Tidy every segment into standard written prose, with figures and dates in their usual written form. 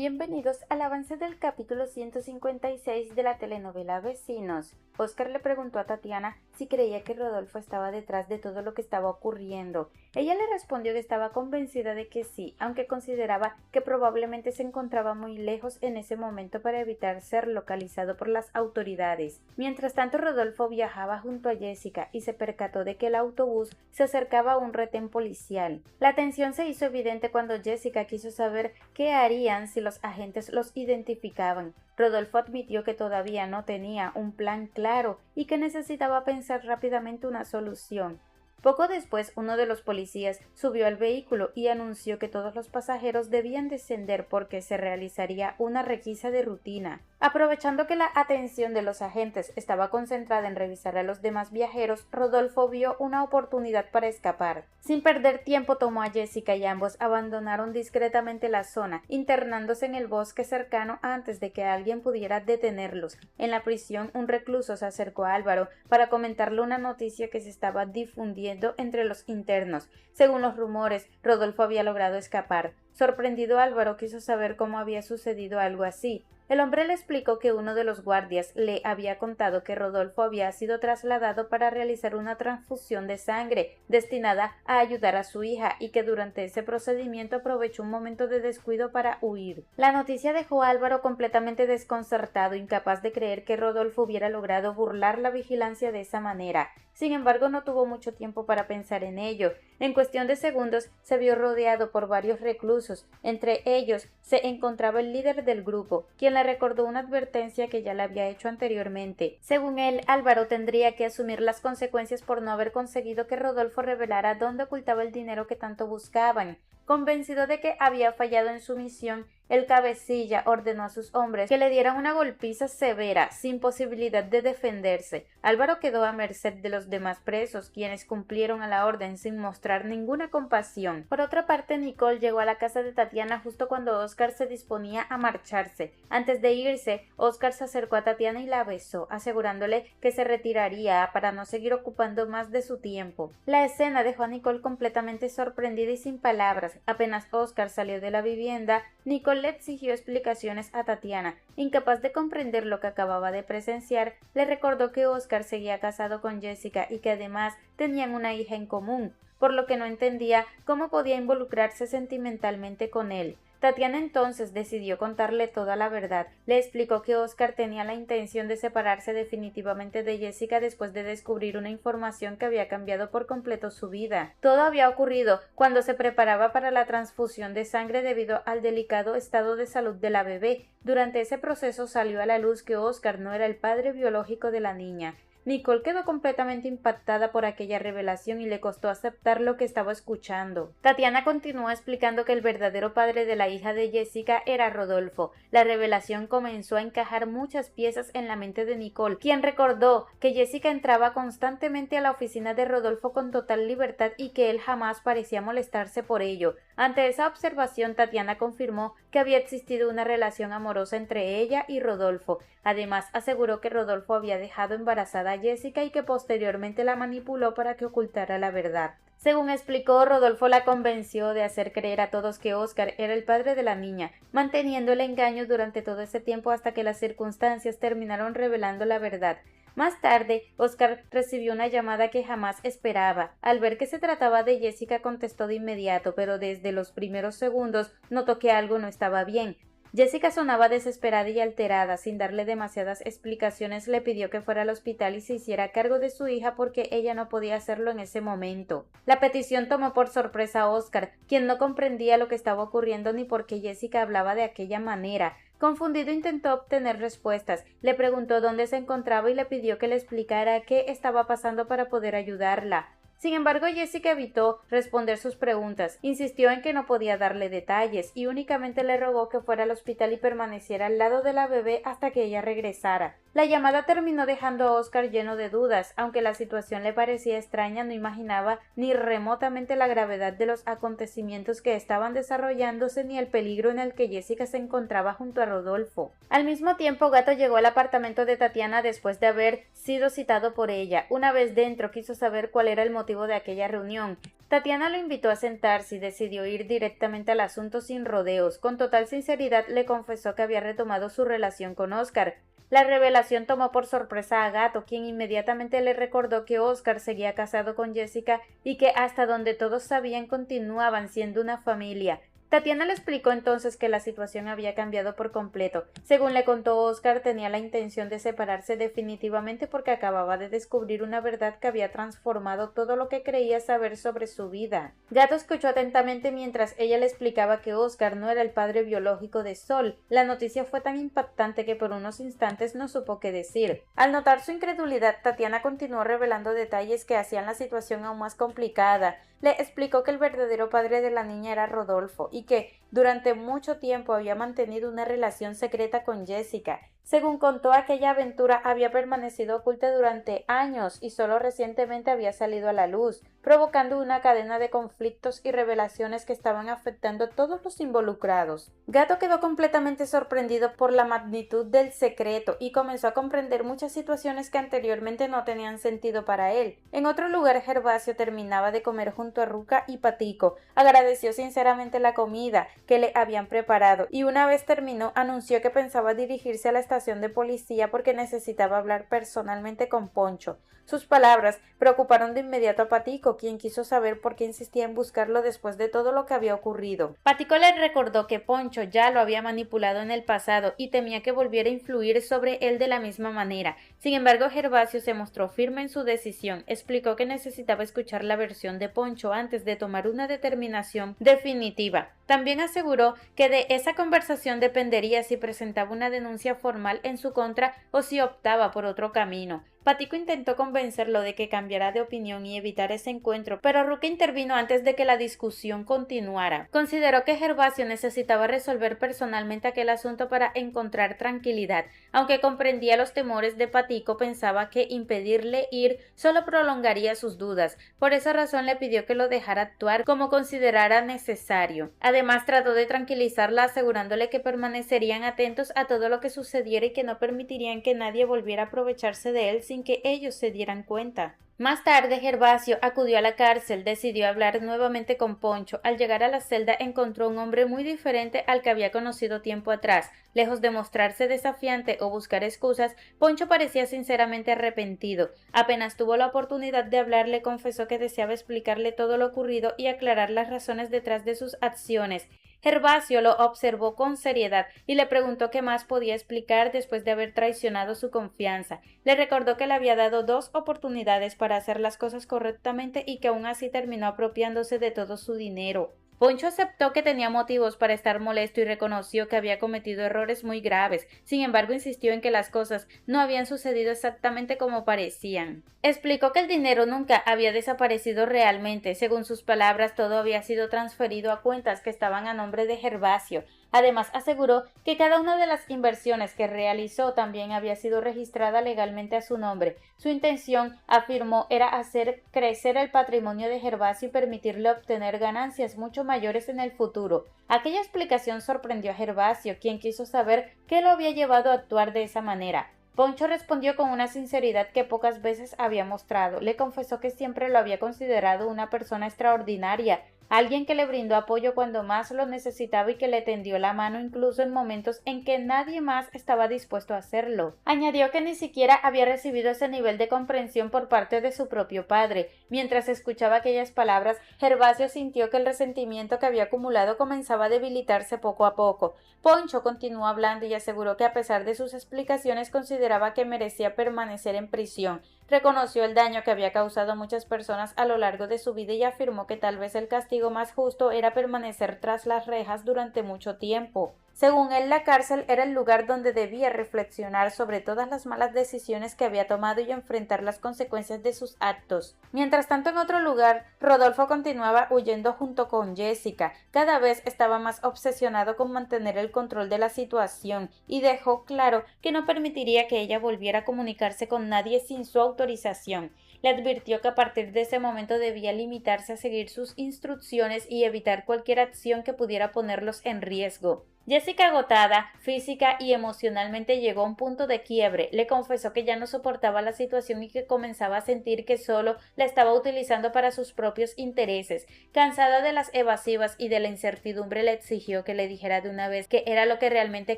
Bienvenidos al avance del capítulo 156 de la telenovela Vecinos. Oscar le preguntó a Tatiana si creía que Rodolfo estaba detrás de todo lo que estaba ocurriendo. Ella le respondió que estaba convencida de que sí, aunque consideraba que probablemente se encontraba muy lejos en ese momento para evitar ser localizado por las autoridades. Mientras tanto, Rodolfo viajaba junto a Jessica y se percató de que el autobús se acercaba a un retén policial. La tensión se hizo evidente cuando Jessica quiso saber qué harían si los agentes los identificaban. Rodolfo admitió que todavía no tenía un plan claro y que necesitaba pensar rápidamente una solución. Poco después, uno de los policías subió al vehículo y anunció que todos los pasajeros debían descender porque se realizaría una requisa de rutina. Aprovechando que la atención de los agentes estaba concentrada en revisar a los demás viajeros, Rodolfo vio una oportunidad para escapar. Sin perder tiempo, tomó a Jessica y ambos abandonaron discretamente la zona, internándose en el bosque cercano antes de que alguien pudiera detenerlos. En la prisión, un recluso se acercó a Álvaro para comentarle una noticia que se estaba difundiendo entre los internos. Según los rumores, Rodolfo había logrado escapar. Sorprendido, Álvaro quiso saber cómo había sucedido algo así. El hombre le explicó que uno de los guardias le había contado que Rodolfo había sido trasladado para realizar una transfusión de sangre destinada a ayudar a su hija y que durante ese procedimiento aprovechó un momento de descuido para huir. La noticia dejó a Álvaro completamente desconcertado, incapaz de creer que Rodolfo hubiera logrado burlar la vigilancia de esa manera. Sin embargo, no tuvo mucho tiempo para pensar en ello. En cuestión de segundos se vio rodeado por varios reclusos. Entre ellos se encontraba el líder del grupo, quien le recordó una advertencia que ya le había hecho anteriormente. Según él, Álvaro tendría que asumir las consecuencias por no haber conseguido que Rodolfo revelara dónde ocultaba el dinero que tanto buscaban. Convencido de que había fallado en su misión, el cabecilla ordenó a sus hombres que le dieran una golpiza severa, sin posibilidad de defenderse. Álvaro quedó a merced de los demás presos, quienes cumplieron a la orden sin mostrar ninguna compasión. Por otra parte, Nicole llegó a la casa de Tatiana justo cuando Oscar se disponía a marcharse. Antes de irse, Oscar se acercó a Tatiana y la besó, asegurándole que se retiraría para no seguir ocupando más de su tiempo. La escena dejó a Nicole completamente sorprendida y sin palabras. Apenas Oscar salió de la vivienda, Nicole le exigió explicaciones a Tatiana. Incapaz de comprender lo que acababa de presenciar, le recordó que Oscar seguía casado con Jessica y que además tenían una hija en común, por lo que no entendía cómo podía involucrarse sentimentalmente con él. Tatiana entonces decidió contarle toda la verdad. Le explicó que Oscar tenía la intención de separarse definitivamente de Jessica después de descubrir una información que había cambiado por completo su vida. Todo había ocurrido cuando se preparaba para la transfusión de sangre debido al delicado estado de salud de la bebé. Durante ese proceso salió a la luz que Oscar no era el padre biológico de la niña. Nicole quedó completamente impactada por aquella revelación y le costó aceptar lo que estaba escuchando. Tatiana continuó explicando que el verdadero padre de la hija de Jessica era Rodolfo. La revelación comenzó a encajar muchas piezas en la mente de Nicole, quien recordó que Jessica entraba constantemente a la oficina de Rodolfo con total libertad y que él jamás parecía molestarse por ello. Ante esa observación, Tatiana confirmó que había existido una relación amorosa entre ella y Rodolfo. Además, aseguró que Rodolfo había dejado embarazada a Jessica y que posteriormente la manipuló para que ocultara la verdad. Según explicó, Rodolfo la convenció de hacer creer a todos que Oscar era el padre de la niña, manteniendo el engaño durante todo ese tiempo hasta que las circunstancias terminaron revelando la verdad. Más tarde, Oscar recibió una llamada que jamás esperaba. Al ver que se trataba de Jessica, contestó de inmediato, pero desde los primeros segundos notó que algo no estaba bien. Jessica sonaba desesperada y alterada. Sin darle demasiadas explicaciones, le pidió que fuera al hospital y se hiciera cargo de su hija porque ella no podía hacerlo en ese momento. La petición tomó por sorpresa a Oscar, quien no comprendía lo que estaba ocurriendo ni por qué Jessica hablaba de aquella manera. Confundido, intentó obtener respuestas. Le preguntó dónde se encontraba y le pidió que le explicara qué estaba pasando para poder ayudarla. Sin embargo, Jessica evitó responder sus preguntas, insistió en que no podía darle detalles y únicamente le rogó que fuera al hospital y permaneciera al lado de la bebé hasta que ella regresara. La llamada terminó dejando a Oscar lleno de dudas. Aunque la situación le parecía extraña, no imaginaba ni remotamente la gravedad de los acontecimientos que estaban desarrollándose ni el peligro en el que Jessica se encontraba junto a Rodolfo. Al mismo tiempo, Gato llegó al apartamento de Tatiana después de haber sido citado por ella. Una vez dentro, quiso saber cuál era el motivo motivo de aquella reunión. Tatiana lo invitó a sentarse y decidió ir directamente al asunto sin rodeos. Con total sinceridad le confesó que había retomado su relación con Oscar. La revelación tomó por sorpresa a Gato, quien inmediatamente le recordó que Oscar seguía casado con Jessica y que hasta donde todos sabían continuaban siendo una familia. Tatiana le explicó entonces que la situación había cambiado por completo. Según le contó Oscar, tenía la intención de separarse definitivamente porque acababa de descubrir una verdad que había transformado todo lo que creía saber sobre su vida. Gato escuchó atentamente mientras ella le explicaba que Oscar no era el padre biológico de Sol. La noticia fue tan impactante que por unos instantes no supo qué decir. Al notar su incredulidad, Tatiana continuó revelando detalles que hacían la situación aún más complicada. Le explicó que el verdadero padre de la niña era Rodolfo y que durante mucho tiempo había mantenido una relación secreta con Jessica. Según contó, aquella aventura había permanecido oculta durante años y solo recientemente había salido a la luz, provocando una cadena de conflictos y revelaciones que estaban afectando a todos los involucrados. Gato quedó completamente sorprendido por la magnitud del secreto y comenzó a comprender muchas situaciones que anteriormente no tenían sentido para él. En otro lugar, Gervasio terminaba de comer junto a Ruca y Patico. Agradeció sinceramente la comida que le habían preparado y una vez terminó anunció que pensaba dirigirse a la estación de policía porque necesitaba hablar personalmente con Poncho. Sus palabras preocuparon de inmediato a Patico, quien quiso saber por qué insistía en buscarlo después de todo lo que había ocurrido. Patico le recordó que Poncho ya lo había manipulado en el pasado y temía que volviera a influir sobre él de la misma manera. Sin embargo, Gervasio se mostró firme en su decisión. Explicó que necesitaba escuchar la versión de Poncho antes de tomar una determinación definitiva. También aseguró que de esa conversación dependería si presentaba una denuncia formal en su contra o si optaba por otro camino. Patico intentó convencerlo de que cambiara de opinión y evitar ese encuentro, pero Ruca intervino antes de que la discusión continuara. Consideró que Gervasio necesitaba resolver personalmente aquel asunto para encontrar tranquilidad. Aunque comprendía los temores de Patico, pensaba que impedirle ir solo prolongaría sus dudas. Por esa razón le pidió que lo dejara actuar como considerara necesario. Además, trató de tranquilizarla asegurándole que permanecerían atentos a todo lo que sucediera y que no permitirían que nadie volviera a aprovecharse de él sin que ellos se dieran cuenta. Más tarde, Gervasio acudió a la cárcel, decidió hablar nuevamente con Poncho. Al llegar a la celda encontró un hombre muy diferente al que había conocido tiempo atrás. Lejos de mostrarse desafiante o buscar excusas, Poncho parecía sinceramente arrepentido. Apenas tuvo la oportunidad de hablar, le confesó que deseaba explicarle todo lo ocurrido y aclarar las razones detrás de sus acciones. Gervasio lo observó con seriedad y le preguntó qué más podía explicar después de haber traicionado su confianza. Le recordó que le había dado 2 oportunidades para hacer las cosas correctamente y que aún así terminó apropiándose de todo su dinero. Poncho aceptó que tenía motivos para estar molesto y reconoció que había cometido errores muy graves. Sin embargo, insistió en que las cosas no habían sucedido exactamente como parecían. Explicó que el dinero nunca había desaparecido realmente. Según sus palabras, todo había sido transferido a cuentas que estaban a nombre de Gervasio. Además, aseguró que cada una de las inversiones que realizó también había sido registrada legalmente a su nombre. Su intención, afirmó, era hacer crecer el patrimonio de Gervasio y permitirle obtener ganancias mucho mayores en el futuro. Aquella explicación sorprendió a Gervasio, quien quiso saber qué lo había llevado a actuar de esa manera. Poncho respondió con una sinceridad que pocas veces había mostrado. Le confesó que siempre lo había considerado una persona extraordinaria, alguien que le brindó apoyo cuando más lo necesitaba y que le tendió la mano incluso en momentos en que nadie más estaba dispuesto a hacerlo. Añadió que ni siquiera había recibido ese nivel de comprensión por parte de su propio padre. Mientras escuchaba aquellas palabras, Gervasio sintió que el resentimiento que había acumulado comenzaba a debilitarse poco a poco. Poncho continuó hablando y aseguró que a pesar de sus explicaciones consideraba que merecía permanecer en prisión. Reconoció el daño que había causado a muchas personas a lo largo de su vida y afirmó que tal vez el castigo más justo era permanecer tras las rejas durante mucho tiempo. Según él, la cárcel era el lugar donde debía reflexionar sobre todas las malas decisiones que había tomado y enfrentar las consecuencias de sus actos. Mientras tanto, en otro lugar, Rodolfo continuaba huyendo junto con Jessica. Cada vez estaba más obsesionado con mantener el control de la situación y dejó claro que no permitiría que ella volviera a comunicarse con nadie sin su autorización. Le advirtió que a partir de ese momento debía limitarse a seguir sus instrucciones y evitar cualquier acción que pudiera ponerlos en riesgo. Jessica, agotada, física y emocionalmente, llegó a un punto de quiebre. Le confesó que ya no soportaba la situación y que comenzaba a sentir que solo la estaba utilizando para sus propios intereses. Cansada de las evasivas y de la incertidumbre, le exigió que le dijera de una vez qué era lo que realmente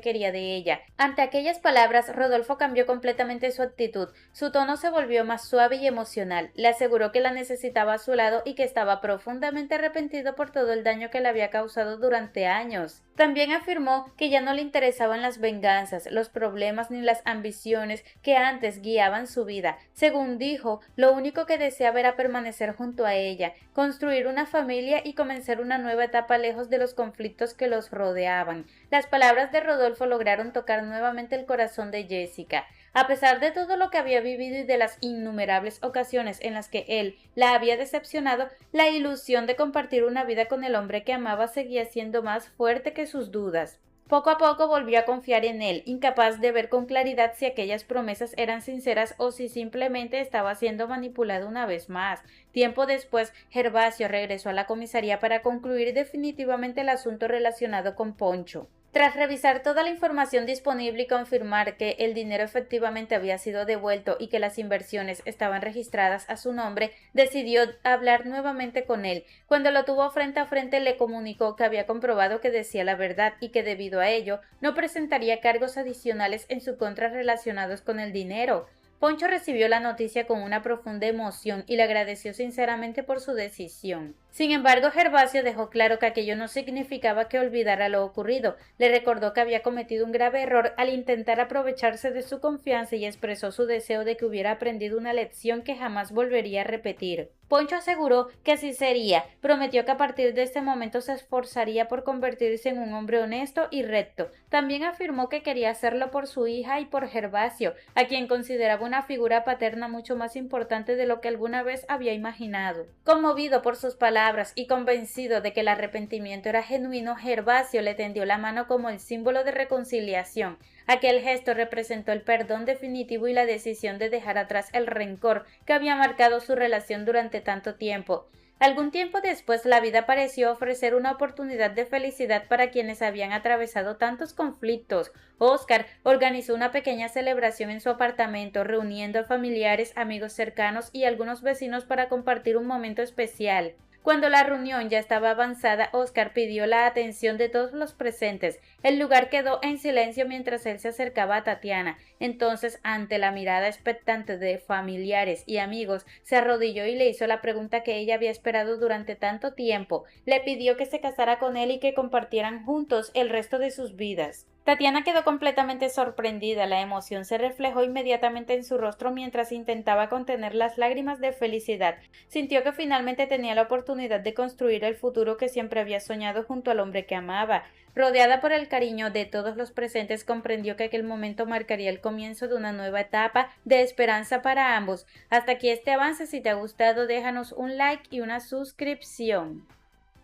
quería de ella. Ante aquellas palabras, Rodolfo cambió completamente su actitud. Su tono se volvió más suave y emocional. Le aseguró que la necesitaba a su lado y que estaba profundamente arrepentido por todo el daño que le había causado durante años. También afirmó que ya no le interesaban las venganzas, los problemas ni las ambiciones que antes guiaban su vida. Según dijo, lo único que deseaba era permanecer junto a ella, construir una familia y comenzar una nueva etapa lejos de los conflictos que los rodeaban. Las palabras de Rodolfo lograron tocar nuevamente el corazón de Jessica. A pesar de todo lo que había vivido y de las innumerables ocasiones en las que él la había decepcionado, la ilusión de compartir una vida con el hombre que amaba seguía siendo más fuerte que sus dudas. Poco a poco volvió a confiar en él, incapaz de ver con claridad si aquellas promesas eran sinceras o si simplemente estaba siendo manipulado una vez más. Tiempo después, Gervasio regresó a la comisaría para concluir definitivamente el asunto relacionado con Poncho. Tras revisar toda la información disponible y confirmar que el dinero efectivamente había sido devuelto y que las inversiones estaban registradas a su nombre, decidió hablar nuevamente con él. Cuando lo tuvo frente a frente, le comunicó que había comprobado que decía la verdad y que debido a ello no presentaría cargos adicionales en su contra relacionados con el dinero. Poncho recibió la noticia con una profunda emoción y le agradeció sinceramente por su decisión. Sin embargo, Gervasio dejó claro que aquello no significaba que olvidara lo ocurrido. Le recordó que había cometido un grave error al intentar aprovecharse de su confianza y expresó su deseo de que hubiera aprendido una lección que jamás volvería a repetir. Poncho aseguró que así sería. Prometió que a partir de este momento se esforzaría por convertirse en un hombre honesto y recto. También afirmó que quería hacerlo por su hija y por Gervasio, a quien consideraba una figura paterna mucho más importante de lo que alguna vez había imaginado. Conmovido por sus palabras y convencido de que el arrepentimiento era genuino, Gervasio le tendió la mano como el símbolo de reconciliación. Aquel gesto representó el perdón definitivo y la decisión de dejar atrás el rencor que había marcado su relación durante tanto tiempo. Algún tiempo después, la vida pareció ofrecer una oportunidad de felicidad para quienes habían atravesado tantos conflictos. Oscar organizó una pequeña celebración en su apartamento, reuniendo a familiares, amigos cercanos y algunos vecinos para compartir un momento especial. Cuando la reunión ya estaba avanzada, Oscar pidió la atención de todos los presentes. El lugar quedó en silencio mientras él se acercaba a Tatiana. Entonces, ante la mirada expectante de familiares y amigos, se arrodilló y le hizo la pregunta que ella había esperado durante tanto tiempo. Le pidió que se casara con él y que compartieran juntos el resto de sus vidas. Tatiana quedó completamente sorprendida. La emoción se reflejó inmediatamente en su rostro mientras intentaba contener las lágrimas de felicidad. Sintió que finalmente tenía la oportunidad de construir el futuro que siempre había soñado junto al hombre que amaba. Rodeada por el cariño de todos los presentes, comprendió que aquel momento marcaría el comienzo de una nueva etapa de esperanza para ambos. Hasta aquí este avance. Si te ha gustado, déjanos un like y una suscripción.